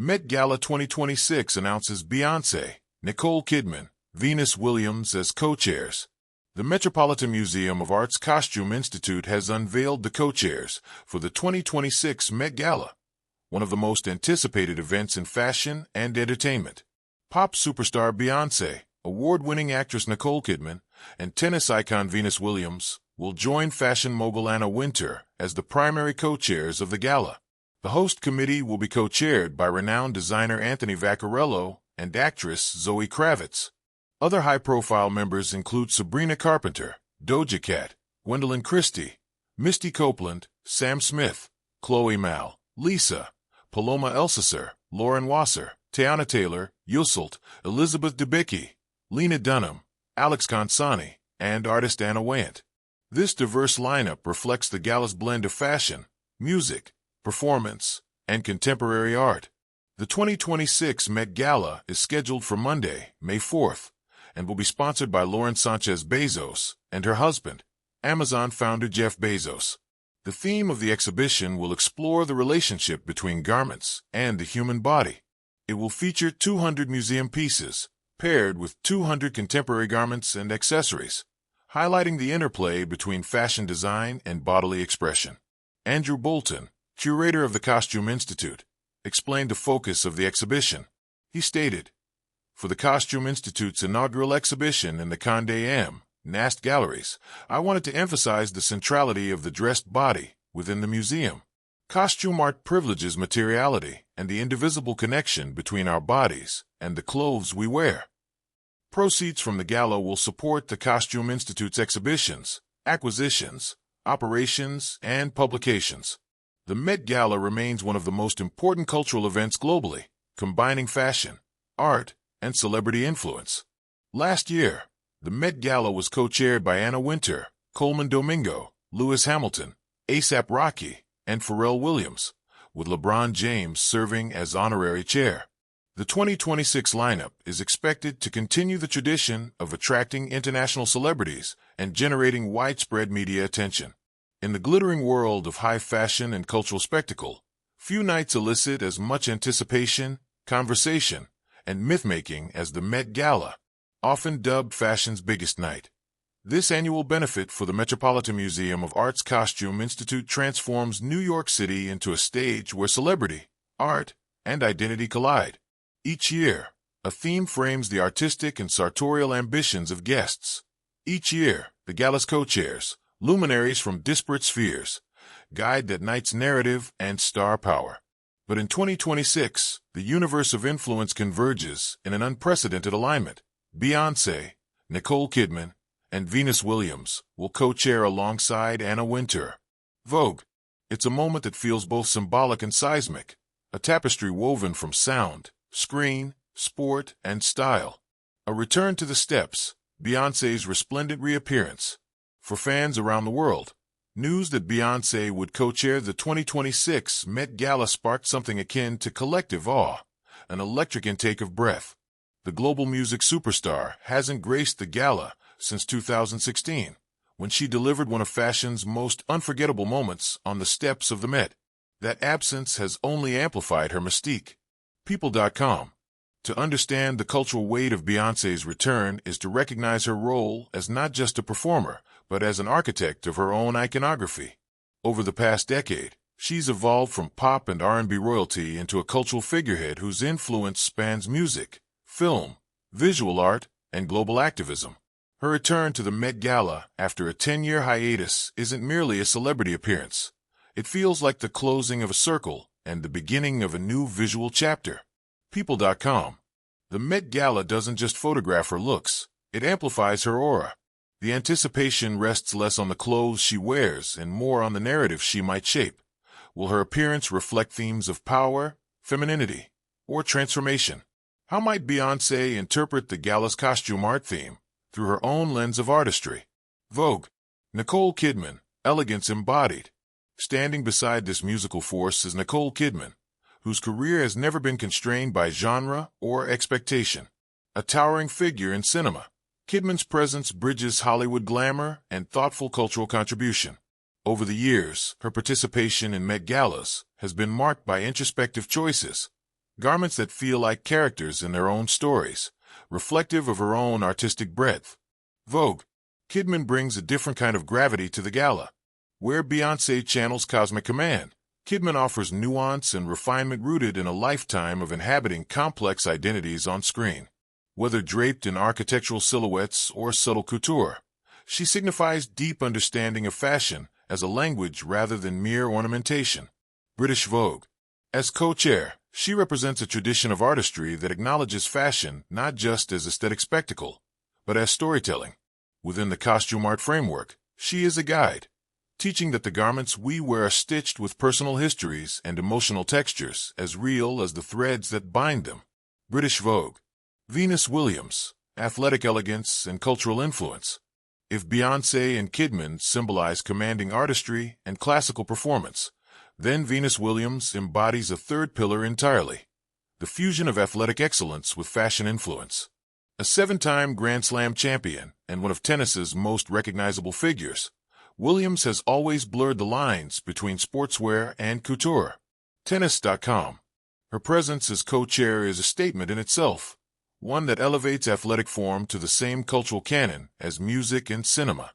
Met Gala 2026 announces Beyoncé, Nicole Kidman, Venus Williams as co-chairs. The Metropolitan Museum of Art's Costume Institute has unveiled the co-chairs for the 2026 Met Gala, one of the most anticipated events in fashion and entertainment. Pop superstar Beyoncé, award-winning actress Nicole Kidman, and tennis icon Venus Williams will join fashion mogul Anna Wintour as the primary co-chairs of the gala. The host committee will be co-chaired by renowned designer Anthony Vaccarello and actress Zoe Kravitz. Other high-profile members include Sabrina Carpenter, Doja Cat, Gwendolyn Christie, Misty Copeland, Sam Smith, Chloe Mal, Lisa, Paloma Elsesser, Lauren Wasser, Teyana Taylor, Yusult, Elizabeth Debicki, Lena Dunham, Alex Consani, and artist Anna Wayant. This diverse lineup reflects the gala's blend of fashion, music, performance, and contemporary art. The 2026 Met Gala is scheduled for Monday, May 4th, and will be sponsored by Lauren Sanchez Bezos and her husband, Amazon founder Jeff Bezos. The theme of the exhibition will explore the relationship between garments and the human body. It will feature 200 museum pieces, paired with 200 contemporary garments and accessories, highlighting the interplay between fashion design and bodily expression. Andrew Bolton, curator of the Costume Institute, explained the focus of the exhibition. He stated, "For the Costume Institute's inaugural exhibition in the Condé Nast Galleries, I wanted to emphasize the centrality of the dressed body within the museum. Costume art privileges materiality and the indivisible connection between our bodies and the clothes we wear." Proceeds from the gala will support the Costume Institute's exhibitions, acquisitions, operations, and publications. The Met Gala remains one of the most important cultural events globally, combining fashion, art, and celebrity influence. Last year, the Met Gala was co-chaired by Anna Wintour, Coleman Domingo, Lewis Hamilton, A$AP Rocky, and Pharrell Williams, with LeBron James serving as honorary chair. The 2026 lineup is expected to continue the tradition of attracting international celebrities and generating widespread media attention. In the glittering world of high fashion and cultural spectacle, few nights elicit as much anticipation, conversation, and myth-making as the Met Gala, often dubbed fashion's biggest night. This annual benefit for the Metropolitan Museum of Art's Costume Institute transforms New York City into a stage where celebrity, art, and identity collide. Each year, a theme frames the artistic and sartorial ambitions of guests. Each year, the gala's co-chairs, luminaries from disparate spheres, guide that night's narrative and star power. But in 2026, the universe of influence converges in an unprecedented alignment. Beyoncé, Nicole Kidman, and Venus Williams will co-chair alongside Anna Wintour. Vogue. It's a moment that feels both symbolic and seismic, a tapestry woven from sound, screen, sport, and style. A return to the steps, Beyoncé's resplendent reappearance. For fans around the world, news that Beyoncé would co-chair the 2026 Met Gala sparked something akin to collective awe, an electric intake of breath. The global music superstar hasn't graced the gala since 2016, when she delivered one of fashion's most unforgettable moments on the steps of the Met. That absence has only amplified her mystique. People.com. To understand the cultural weight of Beyoncé's return is to recognize her role as not just a performer, but as an architect of her own iconography. Over the past decade, she's evolved from pop and R&B royalty into a cultural figurehead whose influence spans music, film, visual art, and global activism. Her return to the Met Gala after a 10-year hiatus isn't merely a celebrity appearance. It feels like the closing of a circle and the beginning of a new visual chapter. People.com. The Met Gala doesn't just photograph her looks, it amplifies her aura. The anticipation rests less on the clothes she wears and more on the narrative she might shape. Will her appearance reflect themes of power, femininity, or transformation? How might Beyoncé interpret the gala's costume art theme through her own lens of artistry? Vogue. Nicole Kidman, elegance embodied. Standing beside this musical force is Nicole Kidman, whose career has never been constrained by genre or expectation. A towering figure in cinema, Kidman's presence bridges Hollywood glamour and thoughtful cultural contribution. Over the years, her participation in Met Galas has been marked by introspective choices, garments that feel like characters in their own stories, reflective of her own artistic breadth. Vogue. Kidman brings a different kind of gravity to the gala. Where Beyoncé channels cosmic command, Kidman offers nuance and refinement rooted in a lifetime of inhabiting complex identities on screen. Whether draped in architectural silhouettes or subtle couture, she signifies deep understanding of fashion as a language rather than mere ornamentation. British Vogue. As co-chair, she represents a tradition of artistry that acknowledges fashion not just as aesthetic spectacle, but as storytelling. Within the costume art framework, she is a guide, teaching that the garments we wear are stitched with personal histories and emotional textures as real as the threads that bind them. British Vogue. Venus Williams. Athletic elegance and cultural influence. If Beyoncé and Kidman symbolize commanding artistry and classical performance, then Venus Williams embodies a third pillar entirely: the fusion of athletic excellence with fashion influence. A 7-time Grand Slam champion and one of tennis's most recognizable figures, Williams has always blurred the lines between sportswear and couture. Tennis.com. Her presence as co-chair is a statement in itself, one that elevates athletic form to the same cultural canon as music and cinema.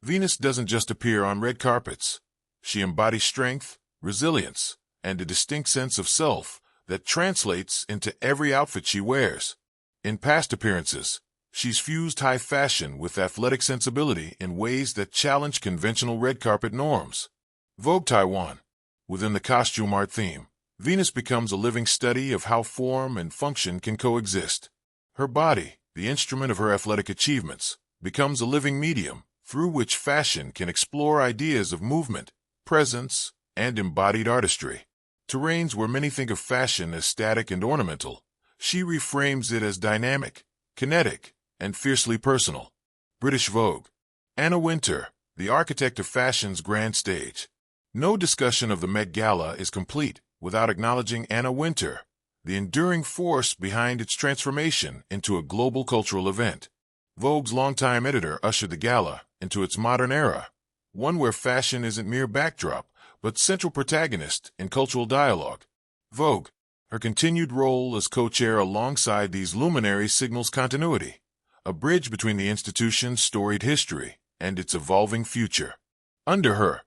Venus doesn't just appear on red carpets. She embodies strength, resilience, and a distinct sense of self that translates into every outfit she wears. In past appearances, she's fused high fashion with athletic sensibility in ways that challenge conventional red carpet norms. Vogue Taiwan. Within the costume art theme, Venus becomes a living study of how form and function can coexist. Her body, the instrument of her athletic achievements, becomes a living medium through which fashion can explore ideas of movement, presence, and embodied artistry. Terrains where many think of fashion as static and ornamental, she reframes it as dynamic, kinetic, and fiercely personal. British Vogue. Anna Wintour, the architect of fashion's grand stage. No discussion of the Met Gala is complete without acknowledging Anna Wintour, the enduring force behind its transformation into a global cultural event. Vogue's longtime editor ushered the gala into its modern era, one where fashion isn't mere backdrop, but central protagonist in cultural dialogue. Vogue. Her continued role as co-chair alongside these luminaries signals continuity, a bridge between the institution's storied history and its evolving future. Under her,